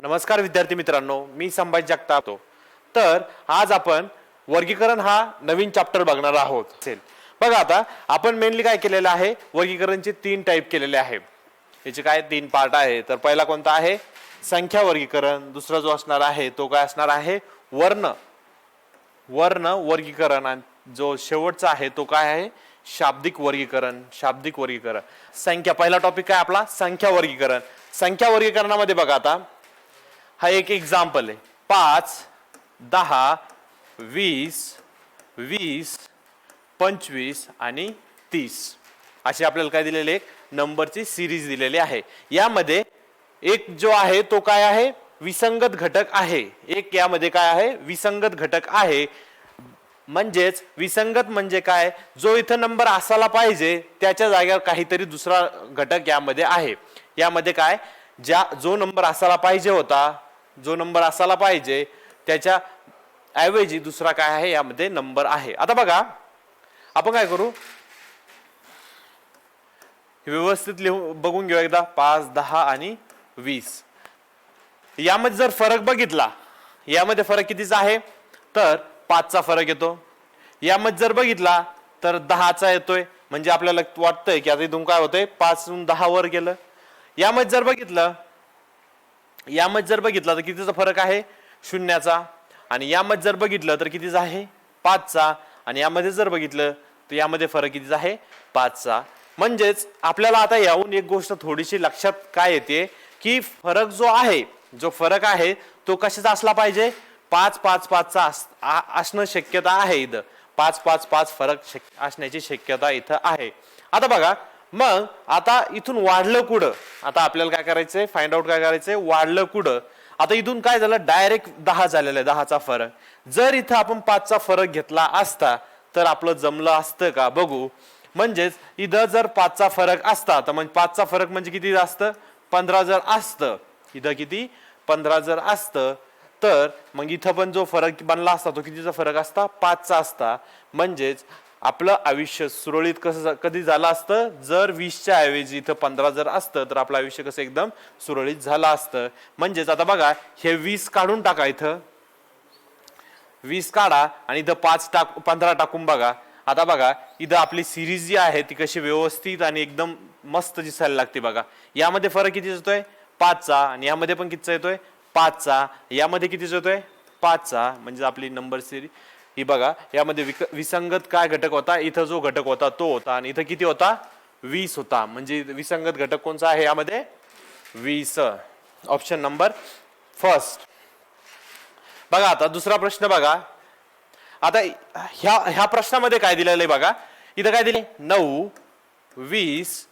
नमस्कार विद्यार्थी मित्रांनो, मी संभाजी जगताप. तर आज आपण वर्गीकरण हा नवीन चॅप्टर बघणार आहोत. बघा आता आपण मेनली काय केलेलं आहे, वर्गीकरणचे 3 टाइप केलेले आहे. याचे काय 3 पार्ट आहे. तर पहिला कोणता आहे संख्या वर्गीकरण, दुसरा जो असणार आहे तो काय असणार आहे वर्ण वर्गीकरण, आणि जो शेवटचा आहे तो काय आहे शाब्दिक वर्गीकरण. संख्या पहिला टॉपिक काय आपला संख्या वर्गीकरण. संख्या वर्गीकरणामध्ये बघा आता हा एक एक्झाम्पल आहे. 5, 10, 20, 20, 25 आणि 30 अशी आपल्याला काय दिलेले एक नंबरची सिरीज दिलेली आहे. यामध्ये एक जो आहे तो काय आहे विसंगत घटक आहे. एक यामध्ये काय आहे विसंगत घटक आहे. म्हणजेच विसंगत म्हणजे काय, जो इथं नंबर असायला पाहिजे त्याच्या जागेवर काहीतरी दुसरा घटक यामध्ये आहे. यामध्ये काय जो नंबर असायला पाहिजे होता, जो नंबर असायला पाहिजे त्याच्या ऐवजी दुसरा काय आहे यामध्ये नंबर आहे. आता बघा आपण काय करू, व्यवस्थित बघून घेऊ एकदा. 5, 10 आणि 20 यामध्ये जर फरक बघितला, यामध्ये फरक कितीचा आहे तर 5चा फरक येतो. यामध्ये जर बघितला तर 10चा येतोय. म्हणजे आपल्याला वाटतंय की आता इथून काय होतंय 5 वरून 10 वर गेलं. यामध्ये जर बघितलं तर कितीचा फरक आहे 0चा. आणि यामध्ये जर बघितलं तर कितीचा आहे 5चा. आणि यामध्ये जर बघितलं तर यामध्ये फरक कितीचा आहे 5चा. म्हणजेच आपल्याला आता याहून एक गोष्ट थोडीशी लक्षात काय येते की जो फरक आहे तो कशाचा असला पाहिजे 5, 5, 5चा असणं शक्यता आहे. इथं 5, 5, 5 फरक असण्याची शक्यता इथं आहे. आता बघा मग आता इथून वाढलं कुठं, आता आपल्याला काय करायचंय फाइंड आउट काय करायचंय वाढलं कुठं. आता इथून काय झालं डायरेक्ट 10 झालेला आहे 10चा फरक. जर इथं आपण 5चा फरक घेतला असता तर आपलं जमलं असतं का बघू. म्हणजेच इथं जर 5चा फरक असता तर म्हणजे 5चा फरक म्हणजे किती असतं 15 जर असतं. इथं किती 15 जर असतं तर मग इथं पण जो फरक बनला असता तो कितीचा फरक असता 5चा असता. म्हणजेच आपलं आयुष्य सुरळीत कधी झालं असतं जर 20च्या ऐवजी इथं 15 जर असतं तर आपलं आयुष्य कसं एकदम सुरळीत झालं असतं. म्हणजेच आता बघा हे 20 काढून टाका, इथं 20 काढा आणि इथं 15 टाकून बघा. आता बघा इथं आपली सिरीज जी आहे ती कशी व्यवस्थित आणि एकदम मस्त दिसायला लागते. बघा यामध्ये फरक किती येतोय 5चा आणि यामध्ये पण कितीचा येतोय 5चा. यामध्ये कितीचा येतोय 5चा. म्हणजे आपली नंबर सिरीज ही बघा यामध्ये विसंगत काय घटक होता, इथं जो घटक होता तो होता आणि इथं किती होता 20 होता. म्हणजे विसंगत घटक कोणता आहे यामध्ये 20. Option number first. बघा आता दुसरा प्रश्न बघा. आता ह्या प्रश्नामध्ये काय दिलेलं आहे बघा. इथं काय दिले 9, 20,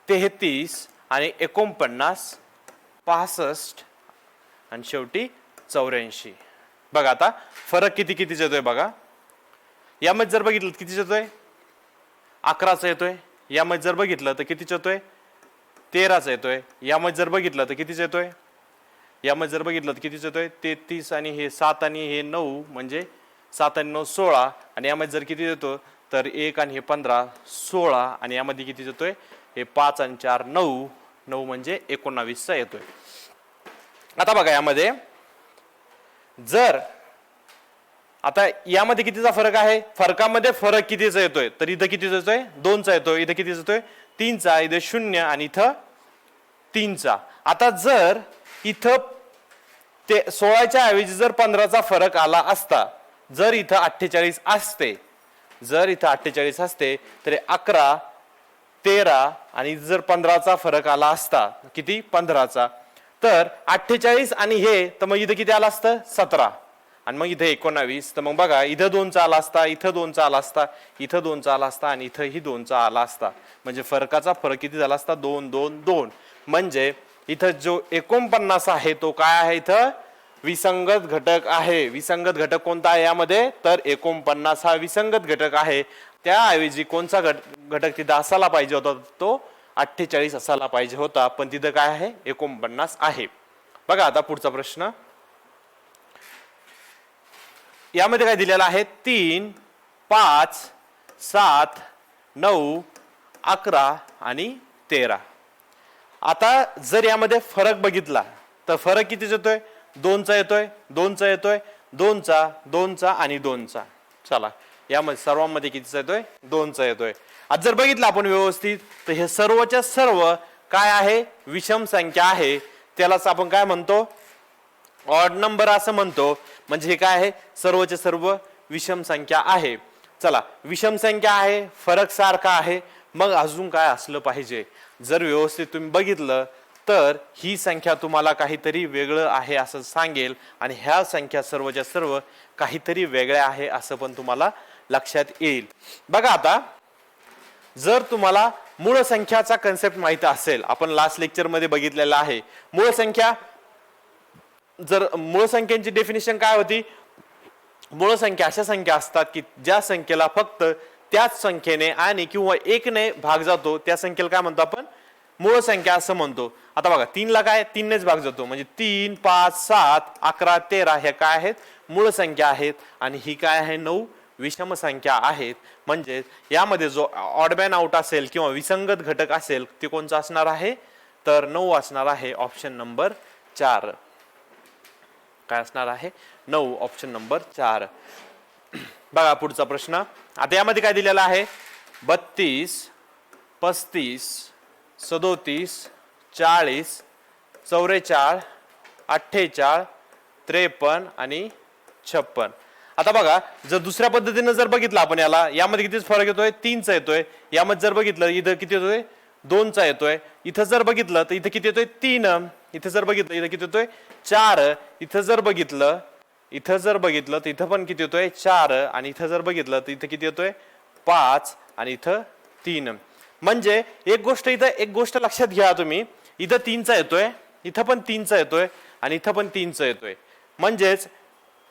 33 आणि 49, 65 आणि शेवटी 84. बघा आता फरक कितीचा येतोय बघा. यामध्ये जर बघितलं कितीचा येतोय 11चा येतोय. यामध्ये जर बघितलं तर कितीचा येतोय 13चा येतोय. यामध्ये जर बघितलं तर कितीचा येतोय 33 आणि हे 7 आणि हे 9 म्हणजे 7 आणि 9 16. आणि यामध्ये जर किती येतो तर 1 आणि हे 15 16. आणि यामध्ये किती येतोय हे 5 आणि 4 9 9 म्हणजे 19चा येतोय. आता बघा यामध्ये जर आता यामध्ये कितीचा फरक आहे, फरकामध्ये फरक कितीचा येतोय तर इथं कितीचा येतोय 2चा येतोय. इथं कितीचा येतोय 3चा. इथं 0 आणि इथं 3चा. आता जर इथं 16च्या ऐवजी जर 15चा फरक आला असता, जर इथं 48 असते तर 11, 13 आणि जर 15चा फरक आला असता किती 15चा तर 48 आणि हे तर मग इथं किती आला असतं 17 आणि मग इथं 19. तर मग बघा इथं 2चा आला असता, इथं 2चा आला असता, इथं 2चा आला असता आणि इथंही 2चा आला असता. म्हणजे फरकाचा फरक किती झाला असता 2 2 2. म्हणजे इथं जो 49 आहे तो काय आहे इथं विसंगत घटक आहे. विसंगत घटक कोणता आहे यामध्ये तर 49 हा विसंगत घटक आहे. त्याऐवजी कोणता घटक तिथं असायला पाहिजे होता तो 48 असायला पाहिजे होता, पण तिथं काय आहे 49 आहे. बघा आता पुढचा प्रश्न. यामध्ये काय दिलेलं आहे 3, 5, 7, 9, 11 आणि 13. आता जर यामध्ये फरक बघितला तर फरक कितीचा येतोय? 2चा येतोय, 2चा येतोय, 2चा, 2चा आणि 2चा. चला यामध्ये सर्वांमध्ये कितीचा येतोय? 2चा येतोय. आज जर बघितलं आपण व्यवस्थित तर हे सर्वच्या सर्व काय आहे? विषम संख्या आहे. त्यालाच आपण काय म्हणतो? ऑड नंबर असं म्हणतो. म्हणजे हे काय आहे? सर्वच्या सर्व विषम संख्या आहे. चला विषम संख्या आहे, फरक सारखा आहे, मग अजून काय असलं पाहिजे? जर व्यवस्थित तुम्ही बघितलं तर ही संख्या तुम्हाला काहीतरी वेगळं आहे असं सांगेल आणि ह्या संख्या सर्वच्या सर्व काहीतरी वेगळ्या आहे असं पण तुम्हाला लक्षात येईल. बघा आता जर तुम्हाला मूळ संख्याचा कन्सेप्ट माहिती असेल, आपण लास्ट लेक्चर मध्ये बघितलेला आहे. मूळ संख्या, जर मूळ संख्यांची डेफिनेशन काय होती? मूळ संख्या अशा संख्या असतात की ज्या संख्येला फक्त त्याच संख्येने आणि किंवा 1ने भाग जातो त्या संख्येला काय म्हणतो आपण? मूळ संख्या असं म्हणतो. आता बघा 3 ला काय? 3नेच भाग जातो, म्हणजे 3, 5, 7, 11, 13 हे काय आहेत? मूळ संख्या आहेत. आणि ही काय आहे? 9 विषम संख्या आहेत. म्हणजे यामध्ये जो ऑड मॅन आउट असेल किंवा विसंगत घटक असेल ते कोणचा असणार आहे? तर 9 असणार आहे. Option number 4. काय असणार आहे? 9. Option number 4. बघा पुढचा प्रश्न. आता यामध्ये काय दिलेला आहे? 32, 35, 37, 40, 44, 48, 53 आणि 56. आता बघा जर दुसऱ्या पद्धतीने जर बघितलं आपण यामध्ये कितीच फरक येतोय? 3चा येतोय. यामध्ये जर बघितलं इथं किती येतोय? 2चा येतोय. इथं जर बघितलं तर इथं किती येतोय? 3. इथं जर बघितलं इथं किती येतोय? 4. इथं जर बघितलं तर इथं पण किती येतोय? 4. आणि इथं जर बघितलं तर इथं किती येतोय? 5 आणि इथं 3. म्हणजे एक गोष्ट लक्षात घ्या तुम्ही, इथं 3चा येतोय, इथं पण 3चा येतोय आणि इथं पण 3चा येतोय. म्हणजेच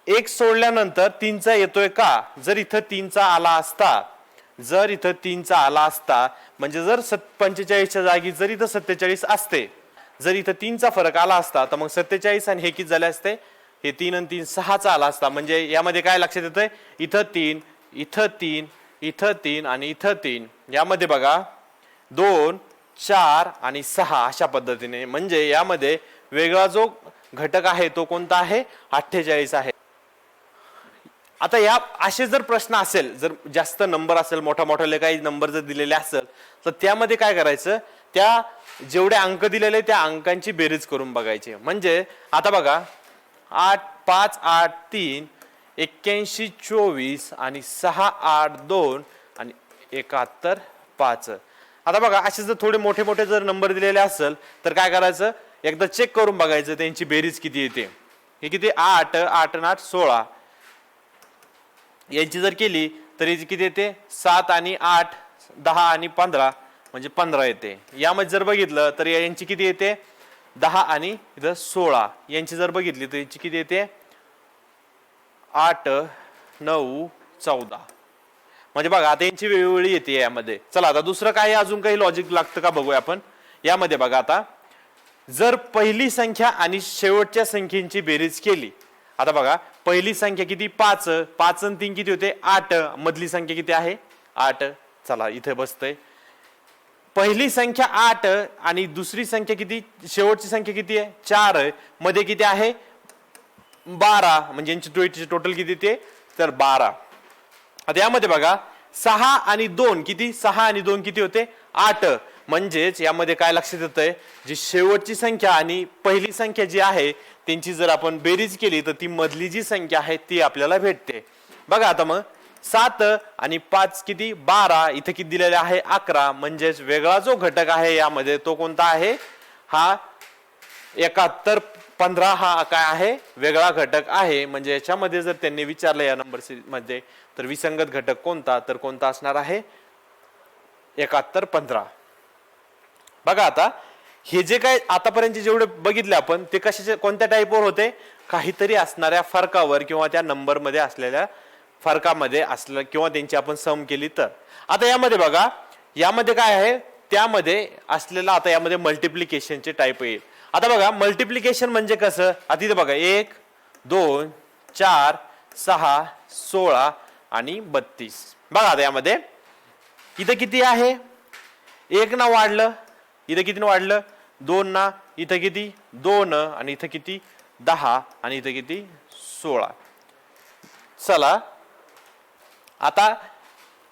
एक सोडल्यानंतर 3चा येतोय का? जर इथं 3चा आला असता, म्हणजे जर 45च्या जागी जर इथं 47 असते, जर इथं 3चा फरक आला असता तर मग 47 आणि हे किती झाले असते? हे 3 आणि 3 6चा आला असता. म्हणजे यामध्ये काय लक्षात येतंय? इथं 3, इथं 3, इथं 3 आणि इथं 3. यामध्ये बघा 2, 4 आणि 6 अशा पद्धतीने. म्हणजे यामध्ये वेगळा जो घटक आहे तो कोणता आहे? 48 आहे. आता या असे जर प्रश्न असेल, जर जास्त नंबर असेल, मोठा काही नंबर जर दिलेले असेल तर त्यामध्ये काय करायचं? त्या जेवढे अंक दिलेले त्या अंकांची बेरीज करून बघायची. म्हणजे आता बघा 8, 5, 8, 3, 81, 24 आणि 6, 8, 2 आणि 71, 5. आता बघा असे जर थोडे मोठे जर नंबर दिलेले असेल तर काय करायचं? एकदा चेक करून बघायचं त्यांची बेरीज किती येते. हे किती? 8, 8 आणि 8 16. यांची जर केली तर याची किती येते? 7 आणि 8 10 आणि 15 म्हणजे 15 येते. यामध्ये जर बघितलं तर यांची किती येते? 10 आणि इथं 16. यांची जर बघितली तर यांची किती येते? 8, 9, 14. म्हणजे बघा आता यांची वेळोवेळी येते यामध्ये. चला आता दुसरं काय अजून काही लॉजिक लागतं का बघूया आपण. यामध्ये बघा आता जर पहिली संख्या आणि शेवटच्या संख्येची बेरीज केली. आता बघा पहिली संख्या किती? 5. 5 आणि 3 किती होते? 8. मधली संख्या किती आहे? 8. चला इथे बसतंय. पहिली संख्या 8 आणि दुसरी संख्या किती? शेवटची संख्या किती आहे? 4. मध्ये किती आहे? 12. म्हणजे यांची टोटल किती ते? तर 12. आता यामध्ये बघा 6 आणि 2 किती? 6 आणि 2 किती होते? 8. म्हणजेच यामध्ये काय लक्षात येतंय? जी शेवटची संख्या आणि पहिली संख्या जी आहे त्यांची जर आपण बेरीज केली तर ती मधली जी संख्या आहे ती आपल्याला भेटते. बघा आता मग 7 आणि 5 किती? 12. इथे किती दिलेले आहे? 11. म्हणजेच वेगळा जो घटक आहे यामध्ये तो कोणता आहे? हा 71, 15 हा काय आहे? वेगळा घटक आहे. म्हणजे याच्यामध्ये जर त्यांनी विचारलं या नंबर मध्ये तर विसंगत घटक कोणता? तर कोणता असणार आहे? 71, 15. बघा आता हे जे काय आतापर्यंत जेवढे बघितले आपण ते कशाचे कोणत्या टाईपवर होते? काहीतरी असणाऱ्या फरकावर किंवा त्या नंबर मध्ये असलेल्या फरकामध्ये असलं किंवा त्यांची आपण सम केली तर. आता यामध्ये बघा यामध्ये काय आहे? त्यामध्ये असलेला आता यामध्ये मल्टिप्लिकेशनचे टाईप येईल. आता बघा मल्टिप्लिकेशन म्हणजे कसं? आता इथे बघा 1, 2, 4, 6, 16 आणि 32. बघा आता यामध्ये इथे किती आहे? 1 ना वाढलं, इथे किती वाढलं? 2 ना इथं किती 2 आणि इथं किती 10 आणि इथं किती 16. चला आता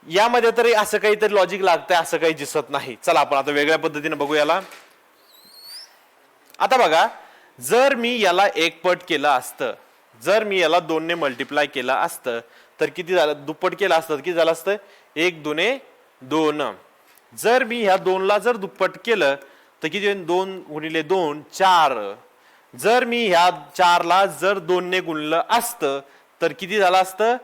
यामध्ये तरी असं काहीतरी लॉजिक लागतंय असं काही दिसत नाही. चला आपण आता वेगळ्या पद्धतीने बघू याला. आता बघा जर मी याला एक पट केलं असतं, जर मी याला 2 ने मल्टिप्लाय केलं असतं तर किती झालं, दुप्पट केलं असतं किती झालं असतं 1 2 2. जर मी ह्या 2 ला जर दुप्पट केलं तर किती होईल 2 गुणिले 2 4. जर मी ह्या 4 ला जर 2 ने गुणलं असतं तर किती झालं असतं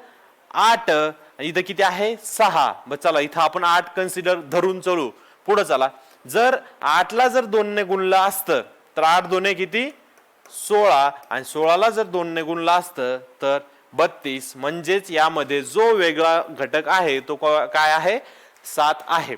8. इथं किती आहे 6. बस चला इथं आपण 8 कन्सिडर धरून चलू पुढे. चला जर 8 ला जर 2 ने गुणलं असतं तर 8 2 किती 16 आणि 16 ला जर 2 ने गुणलं असतं तर 32. म्हणजेच यामध्ये जो वेगळा घटक आहे तो काय आहे 7 आहे.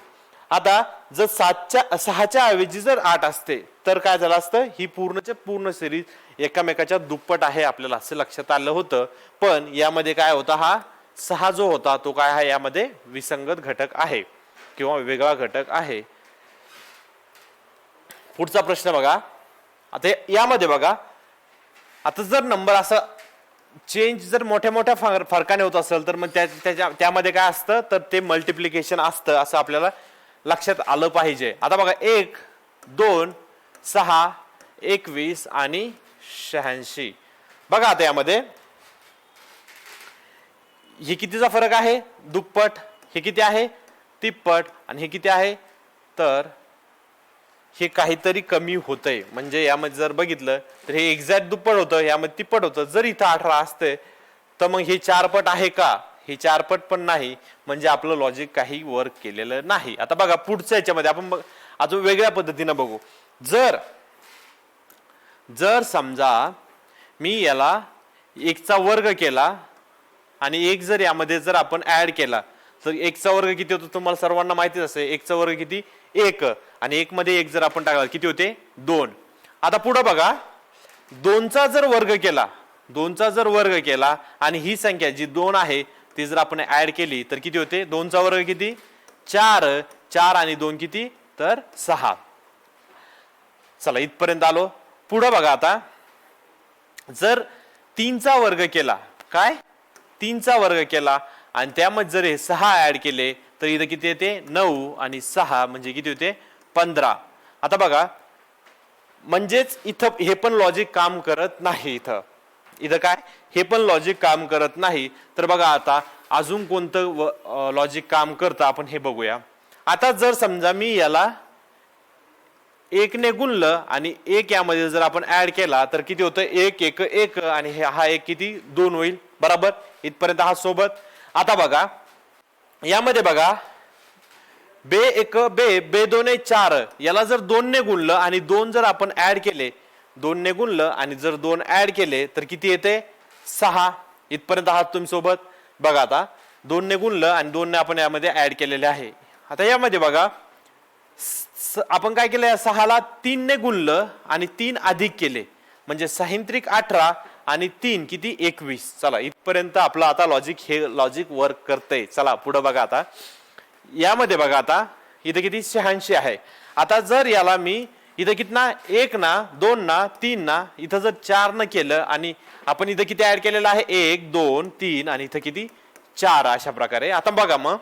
आता जर 6च्या ऐवजी जर 8 असते तर काय झालं असतं, ही पूर्णच्या पूर्ण सिरीज एकामेकाच्या दुप्पट आहे आपल्याला असं लक्षात आलं होतं. पण यामध्ये काय होता, हा 6 जो होता तो काय आहे यामध्ये विसंगत घटक आहे किंवा वेगळा घटक आहे. पुढचा प्रश्न बघा. आता यामध्ये बघा, आता जर नंबर असा चेंज जर मोठ्या मोठ्या फरकाने होत असेल तर मग त्यामध्ये काय असतं तर ते मल्टिप्लिकेशन असतं असं आपल्याला लक्षात आलं पाहिजे. आता बघा 1 2 6 21 आणि 86. बघा आता यामध्ये हे कितीचा फरक आहे दुप्पट, हे किती आहे तिप्पट आणि हे किती आहे तर हे काहीतरी कमी होतंय. म्हणजे यामध्ये जर बघितलं तर हे एक्झॅक्ट दुप्पट होतं, यामध्ये तिप्पट होतं. जर इथं 18 असते तर मग हे 4 पट आहे का, हे 4 पट पण नाही. म्हणजे आपलं लॉजिक काही वर्क केलेलं नाही. आता बघा पुढच्या याच्यामध्ये आपण अजून वेगळ्या पद्धतीने बघू. जर समजा मी याला 1 चा वर्ग केला आणि 1 जर यामध्ये जर आपण ऍड केला तर 1 चा वर्ग किती होतो तुम्हाला सर्वांना माहितीच असेल. 1 चा वर्ग किती 1 आणि 1 मध्ये 1 जर आपण टाकला किती होते 2. आता पुढे बघा 2 चा जर वर्ग केला, 2 चा जर वर्ग केला आणि ही संख्या जी 2 आहे ती जर आपण ऍड केली तर किती होते 2 चा वर्ग किती 4. 4 आणि 2 किती तर 6. चला इथपर्यंत आलो. पुढे बघा आता जर 3 चा वर्ग केला, काय 3 चा वर्ग केला आणि त्यामध्ये जर हे 6 ऍड केले तर इथं किती येते 9 आणि 6 म्हणजे किती होते 15. आता बघा म्हणजेच इथं हे पण लॉजिक काम करत नाही. इथं काय हे पण लॉजिक काम करत नाही. तर बघा आता अजून कोणतं लॉजिक काम करतं आपण हे बघूया. आता जर समजा मी याला 1 ने गुणलं आणि 1 यामध्ये जर आपण ऍड केला तर किती होतं 1 1 1 आणि हा 1 किती 2 होईल. बरोबर इथपर्यंत हा सोबत. आता बघा यामध्ये बघा बे 1 बे 2 4 याला जर 2 ने गुणलं आणि 2 जर आपण ऍड केले, 2 ने गुणलं आणि जर 2 ऍड केले तर किती येते 6. इथपर्यंत आहात तुम्ही सोबत. बघा आता 2 ने गुणलं आणि 2 ने आपण यामध्ये ऍड केलेले आहे. आता यामध्ये बघा आपण काय केलं 6 ला 3 ने गुणलं आणि 3 अधिक केले म्हणजे 6 18 आणि 3 किती 21. चला इथपर्यंत आपलं आता लॉजिक हे लॉजिक वर्क करतंय. चला पुढे बघा आता यामध्ये बघा आता इथं किती 86 आहे. आता जर याला मी इथं किती ना 1 ना 2 ना 3 ना इथं जर 4 न केलं आणि आपण इथं किती ऍड केलेलं आहे 1 2 3 आणि इथं किती 4 अशा प्रकारे. आता बघा मग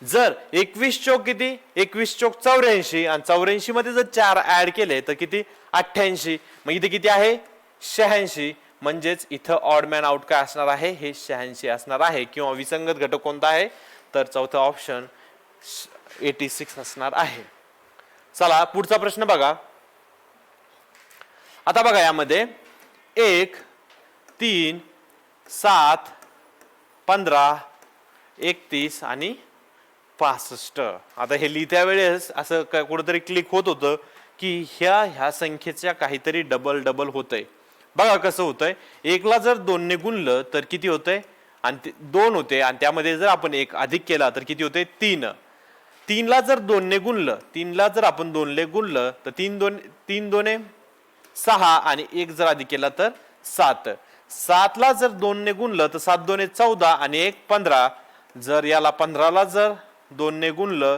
जर 21 चौक किती 21 चौक 84 आणि 84 मध्ये जर 4 ऍड केले तर किती 88. मग इथे किती आहे 86. म्हणजेच इथं ऑड मॅन आउट काय असणार आहे हे 86 असणार आहे. किंवा विसंगत घटक कोणता आहे तर चौथा ऑप्शन 86 असणार आहे. चला पुढचा प्रश्न बघा. आता बघा यामध्ये 1 3 7 15 31 आणि 65. आता हे लिहित्या वेळेस असं कुठेतरी क्लिक होत होतं की ह्या संख्येच्या काहीतरी डबल डबल होतंय. बघा कसं होतंय 1 ला जर 2 ने गुणलं तर किती होतंय आणि 2 होते आणि त्यामध्ये जर आपण 1 अधिक केला तर किती होते 3. 3 ला जर 2 ने गुणलं, 3 ला जर आपण 2 ने गुणलं तर 3 2 6 आणि 1 जर अधिक केला तर 7. 7 ला जर 2 ने गुणलं तर 7 2 14 आणि 1 15. जर याला 15 ला जर 2 ने गुणलं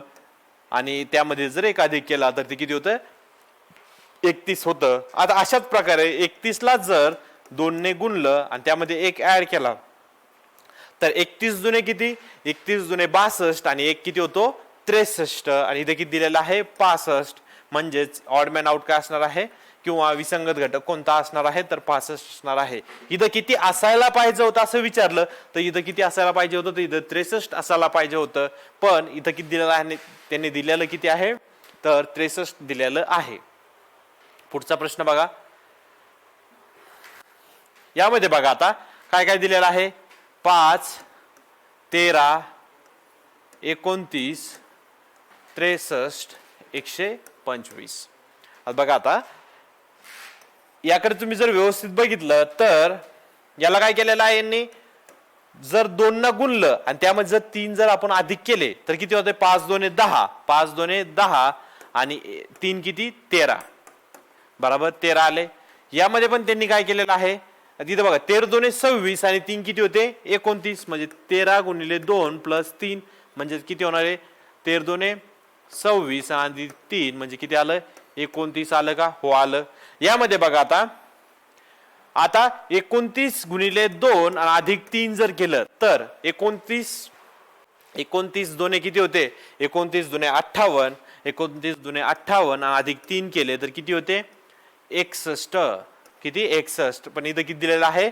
आणि त्यामध्ये जर 1 अधिक केला तर ते किती होतं 31 होतं. आता अशाच प्रकारे 31 ला जर 2 ने गुणलं आणि त्यामध्ये 1 ऍड केला तर 31 दुने किती, 31 दुने 62 आणि 1 किती होतो 63 आणि इथे किती दिलेला आहे 65. म्हणजेच ऑड मॅन आउट काय असणार आहे किंवा विसंगत घटक कोणता असणार आहे तर 65 असणार आहे. इथं किती असायला पाहिजे होतं असं विचारलं तर इथं किती असायला पाहिजे होतं तर इथं 63 असायला पाहिजे होतं. पण इथं किती दिलेलं आहे त्यांनी दिलेलं किती आहे तर 63 दिलेलं आहे. पुढचा प्रश्न बघा. यामध्ये बघा आता काय काय दिलेलं आहे 5, 13, 29, 63, 125. बघा आता याकडे तुम्ही जर व्यवस्थित बघितलं तर याला काय केलेलं आहे यांनी जर 2 न गुणलं आणि त्यामध्ये जर 3 जर आपण अधिक केले तर किती होते 5 2 10, 5 2 10 आणि 3 किती 13 बरोबर 13 आले. यामध्ये पण त्यांनी काय केलेलं आहे तिथे बघा 13 2 26 आणि 3 किती होते 29 म्हणजे 13 गुणिले 2 प्लस 3 म्हणजे किती होणार आहे 13 2 26 आणि 3 म्हणजे किती आलं 29 आलं का हो आलं. यामध्ये बघा आता 29 गुणिले 2 आणि अधिक 3 जर केलं तर 29 दोने किती होते 29 दुने 58, 29 दुने 58 आणि अधिक 3 केले तर किती होते 61 किती 61. पण इथं किती दिलेलं आहे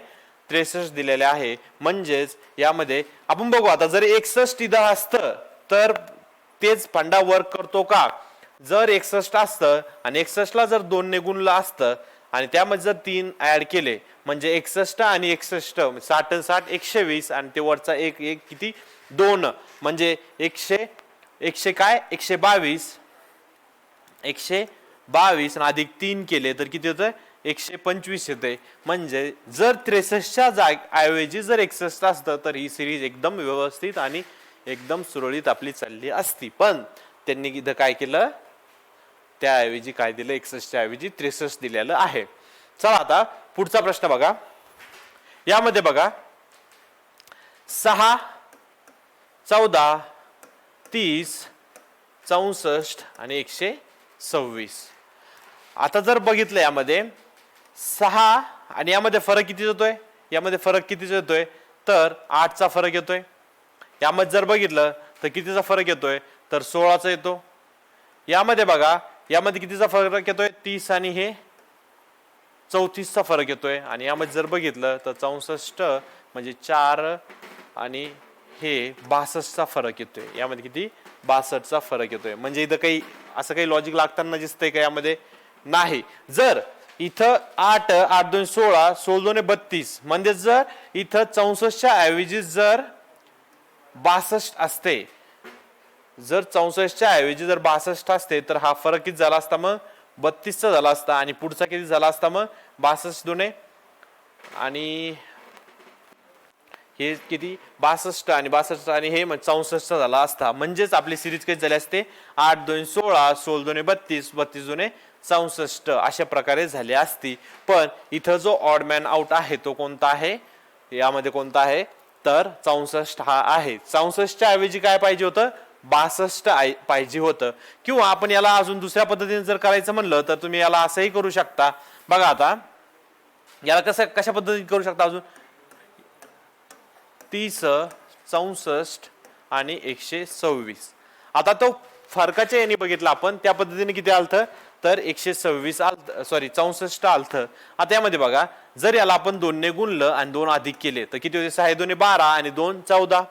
63 दिलेले आहे. म्हणजेच यामध्ये आपण बघू आता जर 61 इथं असतं तर तेच फंडा वर्क करतो का. जर 61 असतं आणि 61 ला जर 2 ने गुणलं असतं आणि त्यामध्ये जर 3 ऍड केले म्हणजे 61 आणि 61 60 60 120 आणि ते वरचा एक किती 2 म्हणजे 100 काय 122 आणि अधिक 3 केले तर किती होतं 125 येते. म्हणजे जर 63च्या ऐवजी जर 61 असतं तर ही सिरीज एकदम व्यवस्थित आणि एकदम सुरळीत आपली चालली असती. पण त्यांनी इथं काय केलं त्याऐवजी काय दिलं 61च्या ऐवजी 63 दिलेलं आहे. चला आता पुढचा प्रश्न बघा. यामध्ये बघा 6, 14, 30, 64 आणि 126. आता जर बघितलं यामध्ये 6 आणि यामध्ये फरक किती येतोय यामध्ये फरक किती येतोय तर 8चा फरक येतोय. यामध्ये जर बघितलं तर कितीचा फरक येतोय तर 16चा येतो. यामध्ये बघा यामध्ये कितीचा फरक येतोय 30 आणि हे 34चा फरक येतोय. आणि यामध्ये जर बघितलं तर 64 म्हणजे 4 आणि हे 62चा फरक येतोय. यामध्ये किती 62चा फरक येतोय. म्हणजे इथं काही असं काही लॉजिक लागताना दिसतंय का यामध्ये नाही. जर इथं 8 8 2 16 16 2 32 म्हणजे जर इथं 64च्या ऐवजी जर 62 असते जर 64च्या ऐवजी जर 62 असते तर हा फरक किती झाला असता मग 32चा झाला असता आणि पुढचा किती झाला असता मग 62 दोने आणि हे किती 62 आणि 62 आणि हे 64चा झाला असता. म्हणजेच आपली सिरीज काही झाली असते 8 2 16 16 2 32 32 2 64 अशा प्रकारे झाली असती. पण इथं जो ऑड मॅन आउट आहे तो कोणता आहे यामध्ये कोणता आहे तर 64 हा आहे. 64च्या ऐवजी काय पाहिजे होतं 62 पाहिजे होतं. किंवा आपण याला अजून दुसऱ्या पद्धतीने जर करायचं म्हणलं तर तुम्ही याला असंही करू शकता. बघा आता याला कशा पद्धतीने करू शकता अजून 30 64 आणि 126. आता तो फरकाच्या याने बघितला आपण त्या पद्धतीने किती आलतं तर 126 आलतं सॉरी 64 आलतं. आता यामध्ये बघा जर याला आपण 2 ने गुणलं आणि 2 अधिक केले तर किती होते 6 2 12 आणि 2 14.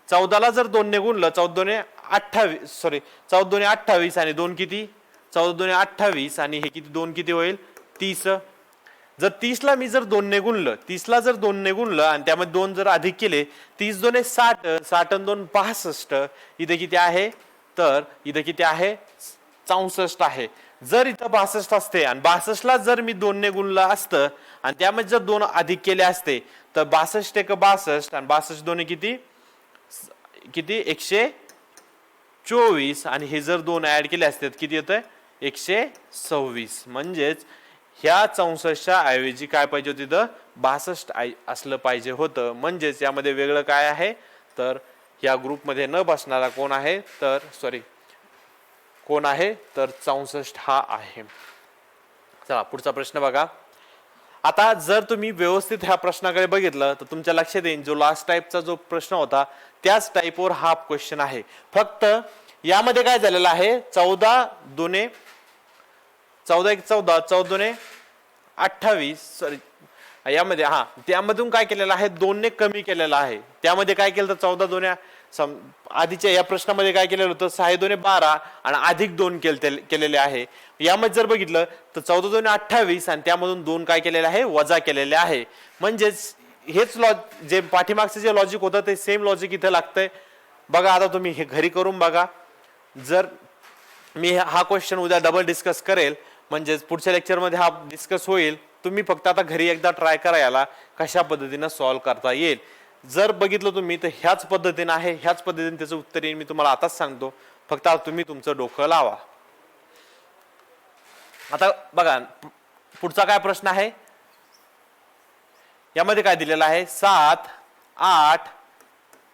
14 ला जर 2 ने गुणलं 14 2 28 सॉरी 14 2 28 आणि 2 किती 14 2 28 आणि हे किती 2 किती होईल 30. जर 30 ला मी जर 2 ने गुणलं 30 ला जर 2 ने गुणलं आणि त्यामध्ये 2 जर अधिक केले 30 2 60 60 आणि 2 65. इथे किती आहे तर इथे किती आहे 64 आहे. जर इथं 62 असते आणि 62 ला जर मी 2 ने गुणलं असतं आणि त्यामध्ये जर 2 अधिक केले असते तर 62 एक 62 आणि 62 दोन्ही किती किती 124 आणि हे जर 2 ऍड केले असते किती येतं 126. म्हणजेच ह्या 64च्या ऐवजी काय पाहिजे होतं तिथं 62 असलं पाहिजे होतं. म्हणजेच यामध्ये वेगळं काय आहे तर या ग्रुपमध्ये न बसणारा कोण आहे तर सॉरी कोण आहे तर 64 हा आहे. चला पुढचा प्रश्न बघा. आता जर तुम्ही व्यवस्थित ह्या प्रश्नाकडे बघितलं तर तुमच्या लक्षात येईल जो लास्ट टाईपचा जो प्रश्न होता त्याच टाईपवर हा क्वेश्चन आहे. फक्त यामध्ये काय झालेलं आहे 14 दुने 28 सॉरी यामध्ये त्यामधून काय केलेलं आहे 2 ने कमी केलेलं आहे. त्यामध्ये काय केलं तर 14 दुने आधीच्या या प्रश्नामध्ये काय केलेलं होतं 6 दुने 12 आणि अधिक 2 केलेले आहे. यामध्ये जर बघितलं तर 14 दुने 28 आणि त्यामधून 2 काय केलेले आहे वजा केलेले आहे. म्हणजेच हेच जे पाठीमागचं जे लॉजिक होतं ते सेम लॉजिक इथे लागतंय. बघा आता तुम्ही हे घरी करून बघा. जर मी हा क्वेश्चन उद्या डबल डिस्कस करेल म्हणजेच पुढच्या लेक्चरमध्ये हा डिस्कस होईल. तुम्ही फक्त आता घरी एकदा ट्राय करा याला कशा पद्धतीने सॉल्व्ह करता येईल. जर बघितलं तुम्ही तर ह्याच पद्धतीने आहे, ह्याच पद्धतीने त्याचं उत्तर येईल. मी तुम्हाला आताच सांगतो, फक्त तुम्ही तुमचं डोकं लावा. आता बघा पुढचा काय प्रश्न आहे. यामध्ये काय दिलेलं आहे 7 8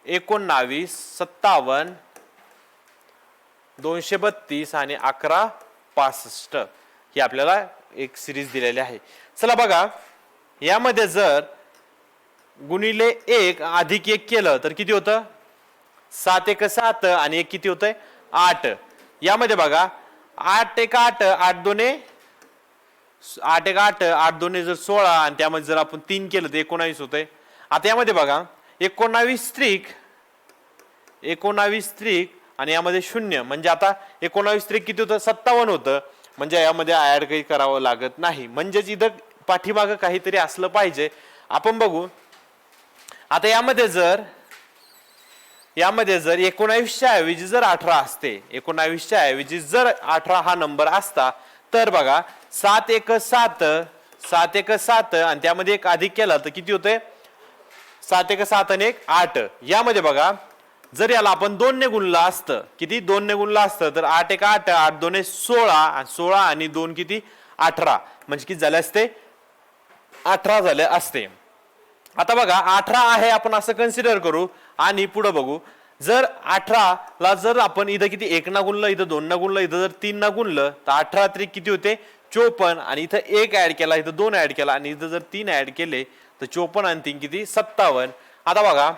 19 57 232 आणि 11 65 ही आपल्याला एक सिरीज दिलेली आहे. चला बघा यामध्ये जर गुणिले 1 अधिक 1 केलं तर किती होतं 7 1 7 आणि 1 किती होतंय 8. यामध्ये बघा 8 1 8 8 2 8 1 8 8 2 जर 16 आणि त्यामध्ये जर आपण 3 केलं तर 19 होतंय. आता यामध्ये बघा 19 त्रिक आणि यामध्ये 0 म्हणजे आता 19 त्रिक किती होतं 57 होतं. म्हणजे यामध्ये ऍड काही करावं लागत नाही. म्हणजेच इथं पाठीमागं काहीतरी असलं पाहिजे. आपण बघू आता यामध्ये जर 19 च्या ऐवजी जर 18 असते 19 च्या ऐवजी जर 18 हा नंबर असता तर बघा 7 1 7 आणि त्यामध्ये एक अधिक केला तर किती होते 7 1 7 आणि 1 8. यामध्ये बघा जर याला आपण 2 ने गुणलं असतं किती 2 ने गुणलं असतं तर 8 1 8 8 2 16 आणि 16 आणि 2 किती 18 म्हणजे किती झाले असते 18 झाले असते. आता बघा 18 आहे आपण असं कन्सिडर करू आणि पुढे बघू. जर 18 ला जर आपण इथं किती 1 ना गुणलं इथं 2 ना गुणलं इथं जर 3 ना गुणलं तर 18 त्रिक किती होते 54 आणि इथं 1 ऍड केला इथं 2 ऍड केला आणि इथं जर 3 ऍड केले तर 54 आणि 3 किती 57. आता बघा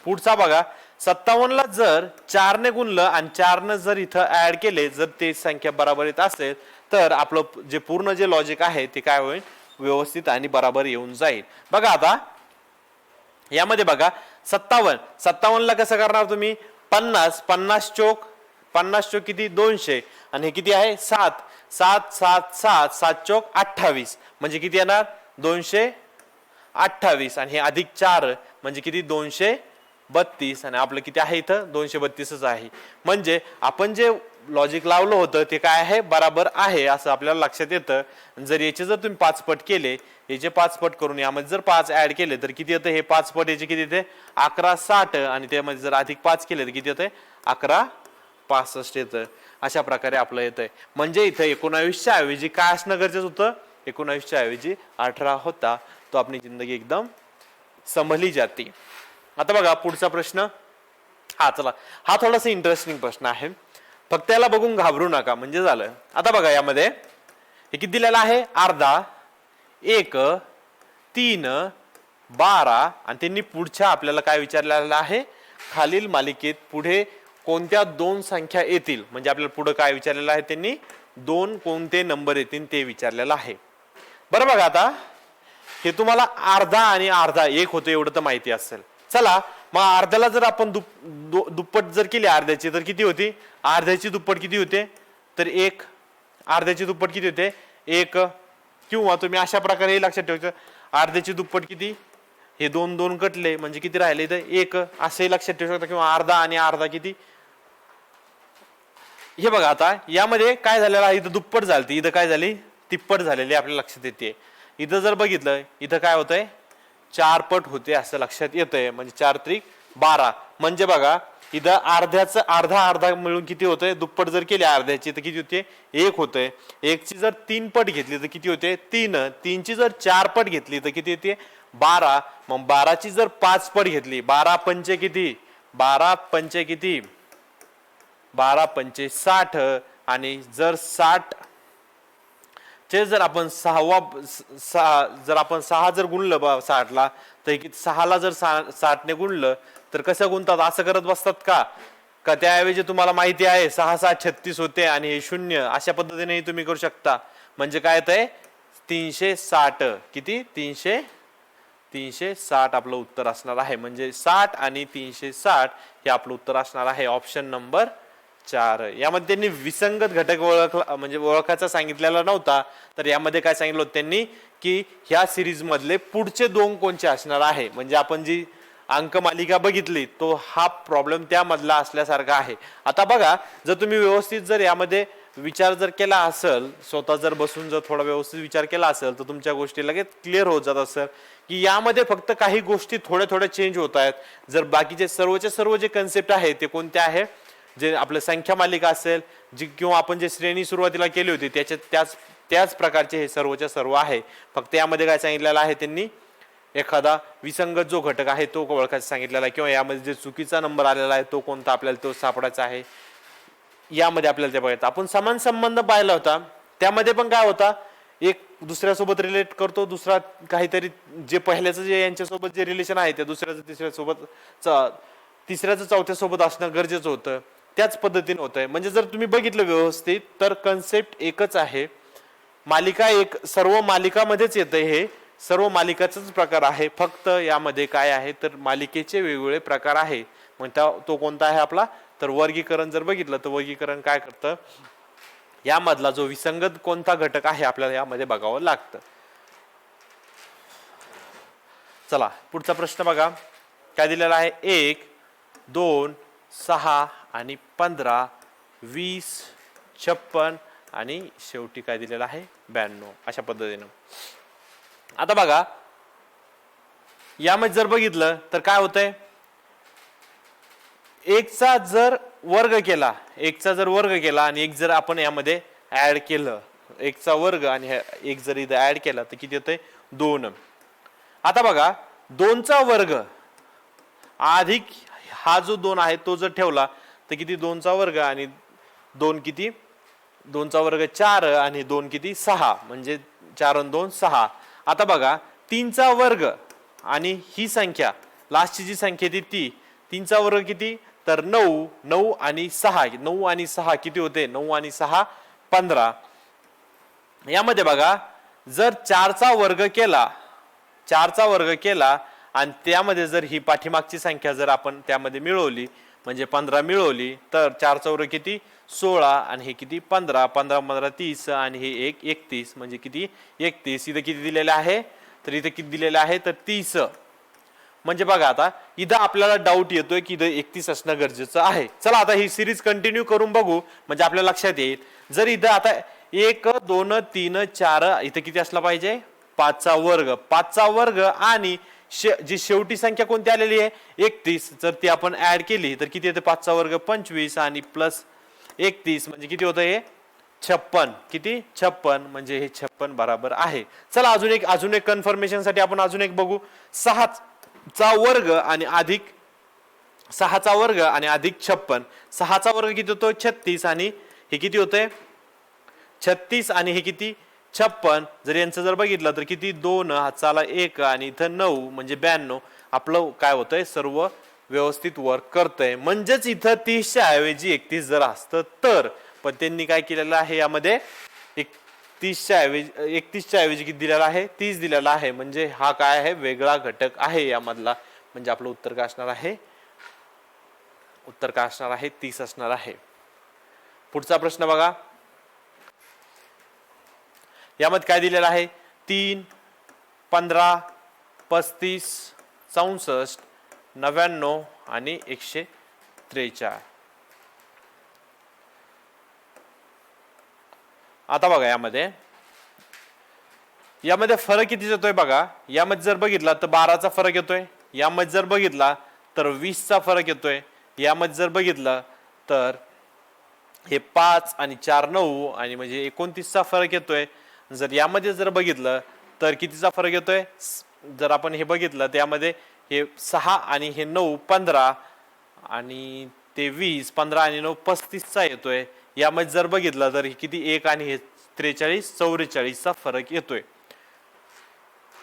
पुढचा बघा 57 ला जर 4 ने गुणलं आणि 4 ने जर इथं ऍड केले जर ते संख्या बरोबर येत असेल तर आपलं जे पूर्ण जे लॉजिक आहे ते काय होईल व्यवस्थित आणि बरोबर येऊन जाईल. बघा आता यामध्ये बघा 57 ला कसं करणार तुम्ही 50 चोक किती 200 आणि हे किती आहे 7 चोक 28 म्हणजे किती येणार 228 आणि हे अधिक 4 म्हणजे किती 232 आणि आपलं किती आहे इथं 232च आहे. म्हणजे आपण जे लॉजिक लावलं होतं ते काय आहे बराबर आहे असं आपल्याला लक्षात येतं. जर याचे जर तुम्ही 5 पट केले याचे 5 पट करून यामध्ये जर 5 ऍड केले तर किती येतं हे 5 पट याचे किती येते 1160 आणि त्यामध्ये जर अधिक 5 केले तर किती येते 1165 येतं. अशा प्रकारे आपलं येतंय. म्हणजे इथं 19 च्या ऐवजी काय असणं गरजेचं होतं 19 च्या ऐवजी 18 होता. तो आपली जिंदगी एकदम संभली जाती. आता बघा पुढचा प्रश्न चला हा थोडासा इंटरेस्टिंग प्रश्न आहे. फक्त याला बघून घाबरू नका म्हणजे झालं. आता बघा यामध्ये हे किती दिलेलं आहे अर्धा 1 3 12 आणि त्यांनी पुढच्या आपल्याला काय विचारलेलं आहे खालील मालिकेत पुढे कोणत्या 2 संख्या येतील म्हणजे आपल्याला पुढे काय विचारलेलं आहे त्यांनी 2 कोणते नंबर येतील ते विचारलेलं आहे. बरं बघा आता हे तुम्हाला अर्धा आणि अर्धा 1 होतं एवढं तर माहिती असेल. चला मग अर्ध्याला जर आपण दुप्पट जर केली अर्ध्याची तर किती होती अर्ध्याची दुप्पट किती होते तर 1 अर्ध्याची दुप्पट किती होते 1 किंवा तुम्ही अशा प्रकारे लक्षात ठेवायचं अर्ध्याची दुप्पट किती हे 2 2 कटले म्हणजे किती राहिले तर 1 असे लक्षात ठेवू शकता किंवा अर्धा आणि अर्धा किती. हे बघा आता यामध्ये काय झालेलं आहे इथं दुप्पट झाली इथं काय झाली तिप्पट झालेली आपल्याला लक्षात येते. इथं जर बघितलं इथं काय होतंय 4 पट होते असं लक्षात येतंय म्हणजे 4 त्रिक 12 म्हणजे बघा इथं अर्ध्याचं अर्धा मिळून किती होतंय दुप्पट जर केली अर्ध्याची तर किती होते 1 होतंय. 1 ची जर 3 पट घेतली तर किती होते 3 ची जर 4 पट घेतली तर किती येते 12. मग 12 ची जर 5 पट घेतली 12 पंचे किती 12 पंचे 60 आणि जर 60 चे जर आपण जर आपण 6 जर गुणलं 60 ला, तर 6 ला जर 60 ने गुणलं तर कसं गुणतात, असं करत बसतात का? का त्याऐवजी तुम्हाला माहिती आहे 6 6 36 होते आणि हे 0, अशा पद्धतीने तुम्ही करू शकता. म्हणजे काय येतंय 360. किती? 360 आपलं उत्तर असणार आहे. म्हणजे 60 आणि 360 हे आपलं उत्तर असणार आहे. Option number 4. यामध्ये त्यांनी विसंगत घटक म्हणजे ओळखायचा सांगितलेला नव्हता, तर यामध्ये काय सांगितलं होतं त्यांनी की ह्या सिरीज मधले पुढचे 2 कोणचे असणार आहे. म्हणजे आपण जी अंकमालिका बघितली तो हा प्रॉब्लेम त्यामधला असल्यासारखा आहे. आता बघा, जर तुम्ही व्यवस्थित जर यामध्ये विचार जर केला असेल, स्वतः जर बसून जर थोडा व्यवस्थित विचार केला असेल, तर तुमच्या गोष्टी लगेच क्लिअर होत जात असेल की यामध्ये फक्त काही गोष्टी थोड्या थोड्या चेंज होत आहेत. जर बाकीचे सर्वचे सर्व जे कन्सेप्ट आहे ते कोणते आहे, जे आपलं संख्या मालिका असेल जी किंवा आपण जे श्रेणी सुरुवातीला केली होती त्याच प्रकारचे हे सर्वच्या सर्व आहे. फक्त यामध्ये काय सांगितलेलं आहे त्यांनी, एखादा विसंगत जो घटक आहे तो ओळखायचा सांगितलेला आहे, किंवा यामध्ये जे चुकीचा नंबर आलेला आहे तो कोणता आपल्याला तो सापडायचा आहे. यामध्ये आपल्याला ते बघायचं. आपण समान संबंध पाहिला होता, त्यामध्ये पण काय होता, एक दुसऱ्यासोबत रिलेट करतो, दुसरा काहीतरी जे पहिल्याचं जे यांच्यासोबत जे रिलेशन आहे ते दुसऱ्याचं तिसऱ्याचं चौथ्यासोबत असणं गरजेचं होतं. त्याच पद्धतीने होतंय. म्हणजे जर तुम्ही बघितलं व्यवस्थित तर कन्सेप्ट एकच आहे. मालिका एक, सर्व मालिकामध्येच येतंय, हे सर्व मालिकाचाच प्रकार आहे. फक्त यामध्ये काय आहे तर मालिकेचे वेगवेगळे प्रकार आहे. मग तो कोणता आहे आपला, तर वर्गीकरण जर बघितलं तर वर्गीकरण काय करतं, यामधला जो विसंगत कोणता घटक आहे आपल्याला यामध्ये बघावं लागतं. चला पुढचा प्रश्न बघा काय दिलेला आहे. 1 2 6 आणि 15 20 56 आणि शेवटी काय दिलेलं आहे 92, अशा पद्धतीनं. आता बघा यामध्ये जर बघितलं तर काय होतंय, एकचा जर वर्ग केला आणि एक जर आपण यामध्ये ऍड केलं, एकचा वर्ग आणि एक जर इथं ऍड केला तर किती येतंय 2. आता बघा 2चा वर्ग अधिक हा जो 2 आहे तो जर ठेवला तर किती 2चा वर्ग आणि 2 किती, 2चा वर्ग 4 आणि 2 किती 6, म्हणजे 4 आणि 2 6. आता बघा 3चा वर्ग आणि ही संख्या लास्टची जी संख्या ती 3चा वर्ग किती, तर 9 9 आणि 6, 9 आणि 6 किती होते, 9 आणि 6 15. यामध्ये बघा जर 4चा वर्ग केला आणि त्यामध्ये जर ही पाठीमागची संख्या जर आपण त्यामध्ये मिळवली म्हणजे 15 मिळवली, तर 4चा वर्ग किती 16 आणि हे किती 15, 15 15 30 आणि हे 1 31, म्हणजे किती 31. इथं किती दिलेलं आहे, तर इथं किती दिलेलं आहे तर 30. म्हणजे बघा आता इथं आपल्याला डाऊट येतोय की इथं 31 असणं गरजेचं आहे. चला आता ही सिरीज कंटिन्यू करून बघू म्हणजे आपल्याला लक्षात येईल. जर इथं आता 1 2 3 4 इथं किती असला पाहिजे 5चा वर्ग आणि जी शेवटी संख्या कोणती आलेली आहे 31, जर ती आपण ऍड केली तर किती येते 5चा वर्ग 25 आणि प्लस 31 म्हणजे किती होतं हे 56. किती 56, म्हणजे हे 56 बरोबर आहे. चला अजून एक कन्फर्मेशन साठी आपण अजून एक बघू. 6चा वर्ग आणि अधिक 6चा वर्ग आणि अधिक 56. 6चा वर्ग किती होतो 36 आणि हे किती होते 36 आणि हे किती 56. जर यांचं जर बघितलं तर किती 2 हाताला 1 आणि इथं 9 म्हणजे 92. आपलं काय होतंय सर्व व्यवस्थित वर्क करतंय. म्हणजेच इथं 30च्या ऐवजी 31 जर असतं तर, पण त्यांनी काय केलेलं आहे यामध्ये 31च्या ऐवजी किती दिलेला आहे 30 दिलेला आहे. म्हणजे हा काय आहे वेगळा घटक आहे यामधला. म्हणजे आपलं उत्तर काय असणार आहे, उत्तर काय असणार आहे 30 असणार आहे. पुढचा प्रश्न बघा. यामध्ये काय दिलेलं आहे 3 15 35 64 99 आणि 143. आता बघा यामध्ये फरक किती येतोय बघा. यामध्ये जर बघितला तर 12चा फरक येतोय. यामध्ये जर बघितला तर 20चा फरक येतोय. यामध्ये जर बघितलं तर हे 5 आणि 4 9 आणि म्हणजे 29चा फरक येतोय. जर यामध्ये जर बघितलं तर कितीचा फरक येतोय, जर आपण हे बघितलं त्यामध्ये हे 6 आणि हे 9 15 आणि ते 20, 15 आणि 9 35चा येतोय. यामध्ये जर बघितलं तर किती 1 आणि हे 43, 44चा फरक येतोय.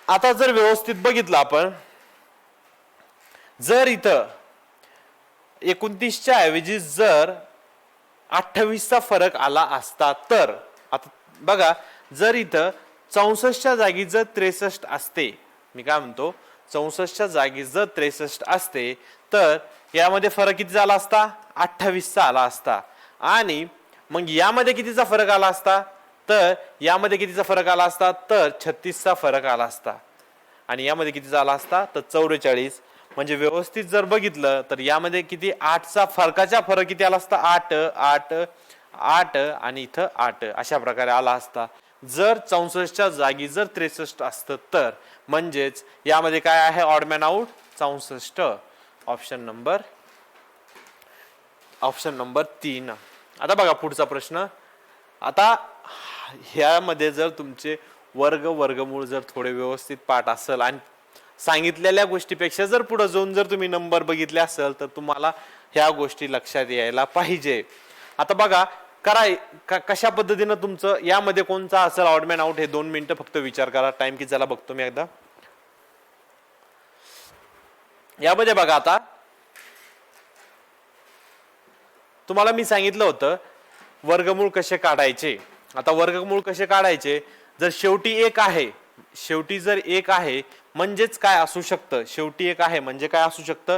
आता जर व्यवस्थित बघितलं आपण, जर इथं 29च्या ऐवजी जर 28चा फरक आला असता तर, आता बघा, जर इथं 64च्या जागी जर 63 असते, मी काय म्हणतो 64च्या जागी जर 63 असते तर यामध्ये फरक किती झाला असता, 28चा आला असता. आणि मग यामध्ये कितीचा फरक आला असता, तर यामध्ये कितीचा फरक आला असता, तर 36चा फरक आला असता. आणि यामध्ये कितीचा आला असता, तर 44. म्हणजे व्यवस्थित जर बघितलं तर यामध्ये किती 8चा फरकाचा फरक किती आला असता, 8 8 8 आणि इथं 8 अशा प्रकारे आला असता. जर 64च्या जागी जर 63 असतं तर, म्हणजेच यामध्ये काय आहे, odd man out 64. Option number 3. आता बघा पुढचा प्रश्न. आता ह्यामध्ये जर तुमचे वर्गमूळ जर थोडे व्यवस्थित पाठ असेल आणि सांगितलेल्या गोष्टीपेक्षा जर पुढे जाऊन जर तुम्ही नंबर बघितले असेल तर तुम्हाला ह्या गोष्टी लक्षात यायला पाहिजे. आता बघा कशा पद्धतीनं तुमचं यामध्ये कोणता असेल ऑड मॅन आउट, हे 2 मिनिटं फक्त विचार करा. टाइम किती झाला बघतो मी एकदा. यामध्ये बघा, आता तुम्हाला मी सांगितलं होतं वर्गमूळ कसे काढायचे. आता वर्गमूळ कसे काढायचे, जर शेवटी एक आहे, शेवटी जर एक आहे म्हणजेच काय असू शकतं, शेवटी एक आहे म्हणजे काय असू शकतं,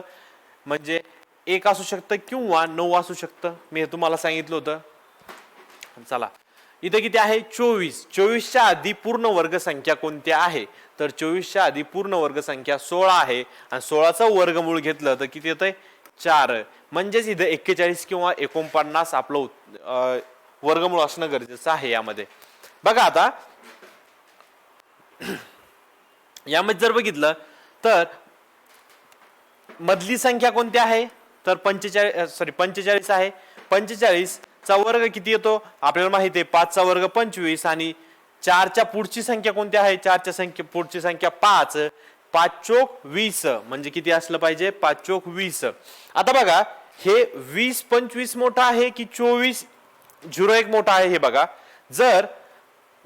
म्हणजे 1 असू शकतं किंवा 9 असू शकतं. मी हे तुम्हाला सांगितलं होतं. चला, इथे किती आहे, 24. 24च्या आधी पूर्ण वर्गसंख्या कोणती आहे, तर 24च्या आधी पूर्ण वर्गसंख्या 16 आहे. आणि 16चं वर्गमूळ घेतलं तर किती येतंय, 4. म्हणजेच इथे 41 किंवा 49 आपलं वर्गमूळ असणं गरजेचं आहे यामध्ये. बघा आता यामध्ये जर बघितलं तर मधली संख्या कोणती आहे, तर 45 आहे. 45चा वर्ग किती येतो आपल्याला माहिती आहे, 5चा वर्ग 25 आणि 4च्या पुढची संख्या कोणती आहे, 4च्या पुढची संख्या 5. 5 चोक 20 म्हणजे किती असलं पाहिजे, 5 चोक 20. आता बघा हे 20 25 मोठा आहे की 24 01 मोठा आहे, हे बघा. जर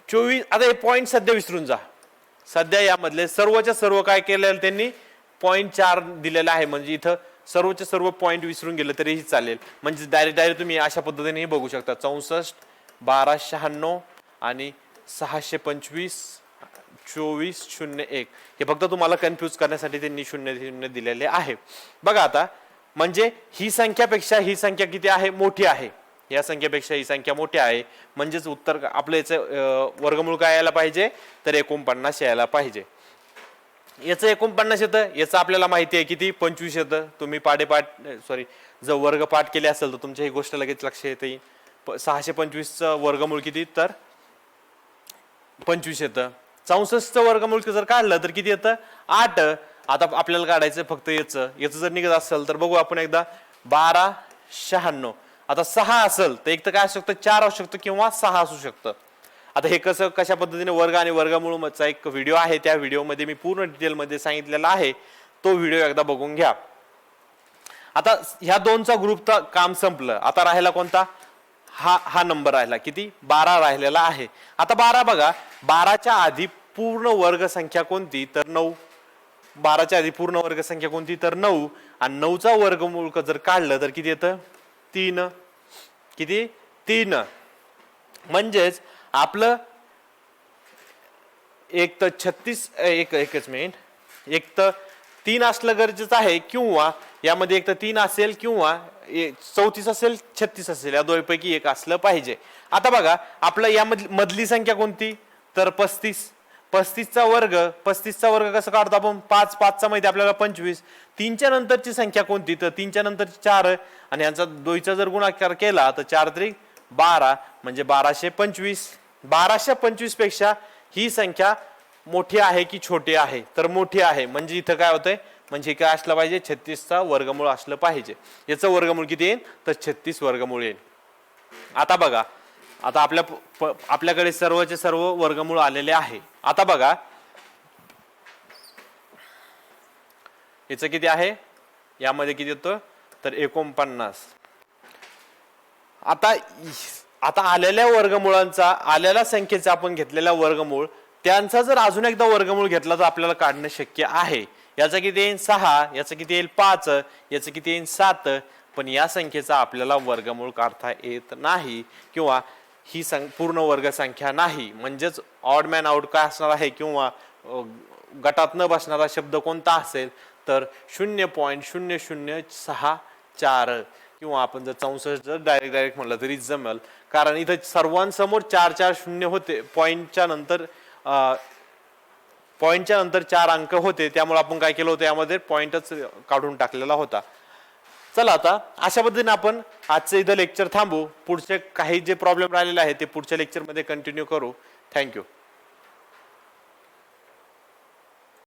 24, आता हे पॉईंट सध्या विसरून जा. सध्या यामधले सर्वच्या सर्व काय केलेलं त्यांनी 0.4 दिलेला आहे. म्हणजे इथं सर्वच्या सर्व पॉईंट विसरून गेले तरीही चालेल. म्हणजे डायरेक्ट तुम्ही अशा पद्धतीने बघू शकता. 64 1296 आणि 625 24 01. हे फक्त तुम्हाला कन्फ्यूज करण्यासाठी त्यांनी 00 दिलेले आहे. बघा आता, म्हणजे ही संख्यापेक्षा ही संख्या किती आहे, मोठी आहे. या संख्येपेक्षा ही संख्या मोठी आहे. म्हणजेच उत्तर आपलं याचं वर्गमूळ काय यायला पाहिजे, तर 49 यायला पाहिजे. याचं 49 येतं, याचं आपल्याला माहिती आहे किती, 25 येतं. तुम्ही जर वर्ग पाठ केले असेल तर तुमच्या ही गोष्ट लगेच लक्ष येते. 625चं वर्गमूळ किती, तर 25 येतं. 64चं वर्गमूळ जर काढलं तर किती येतं, 8. आता आपल्याला काढायचं फक्त याचं जर निघत असेल तर बघू आपण एकदा. 1296. आता 6 असेल तर एक तर काय असू शकतं, 4 असू शकतं किंवा 6 असू शकतं. आता हे कशा पद्धतीने वर्ग आणि वर्गमूळचा एक व्हिडिओ आहे, त्या व्हिडिओमध्ये मी पूर्ण डिटेलमध्ये सांगितलेला आहे. तो व्हिडिओ एकदा बघून घ्या. आता ह्या दोनचा ग्रुपचा काम संपलं. आता राहिला कोणता, हा नंबर राहिला किती, 12 राहिलेला आहे. आता 12 बघा, 12च्या आधी पूर्ण वर्ग संख्या कोणती, तर 9. 12च्या आधी पूर्ण वर्ग संख्या कोणती, तर 9. आणि 9चा वर्गमूळ जर काढलं तर किती येतं, 3. किती, 3. म्हणजेच आपलं एक तर 36 एकच मिनिट, एक तर 3 असलं गरजेचं आहे किंवा यामध्ये एक तर 3 असेल किंवा 34 असेल, 36 असेल, या दोन्हीपैकी एक असलं पाहिजे. आता बघा आपलं यामधली संख्या कोणती, तर 35. 35चा वर्ग कसं काढतो आपण, 5 5चा माहिती आपल्याला 25. 3च्या नंतरची संख्या कोणती, तर 3च्या नंतरची 4 आणि यांचा 2चा जर गुणाकार केला तर 4 त्रिक 12 म्हणजे 1225. 1225 पेक्षा ही संख्या मोठी आहे की छोटी आहे, तर मोठी आहे. म्हणजे इथं काय होतंय, म्हणजे काय असलं पाहिजे, 36चा वर्गमूळ असलं पाहिजे. याचं वर्गमूळ किती येईल, तर 36 वर्गमूळ येईल. आता बघा, आता आपल्याकडे सर्वचे सर्व वर्गमूळ आलेले आहे. आता बघा याचं किती आहे, यामध्ये किती येतं, तर 49. आता आता आलेल्या संख्येचा आपण घेतलेला वर्गमूळ त्यांचा जर अजून एकदा वर्गमूळ घेतला तर आपल्याला काढणं शक्य आहे. याचा किती येईल 6, याचं किती येईल 5, याचं किती येईल 7. पण या संख्येचा आपल्याला वर्गमूळ काढता येत नाही किंवा ही पूर्ण वर्ग संख्या नाही. म्हणजेच ऑड मॅन आउट काय असणार आहे किंवा गटात न बसणारा शब्द कोणता असेल तर 0.0064 किंवा आपण जर 64 जर डायरेक्ट म्हणलं तरी जमेल. कारण इथं सर्वांसमोर 4 शून्य होते. पॉईंटच्या नंतर 4 अंक होते, त्यामुळे आपण काय केलं होतं यामध्ये पॉइंटच काढून टाकलेला होता. चला आता अशा पद्धतीने आपण आजचं इथं लेक्चर थांबू. पुढचे काही जे प्रॉब्लेम राहिलेले आहेत ते पुढच्या लेक्चरमध्ये कंटिन्यू करू. थँक्यू.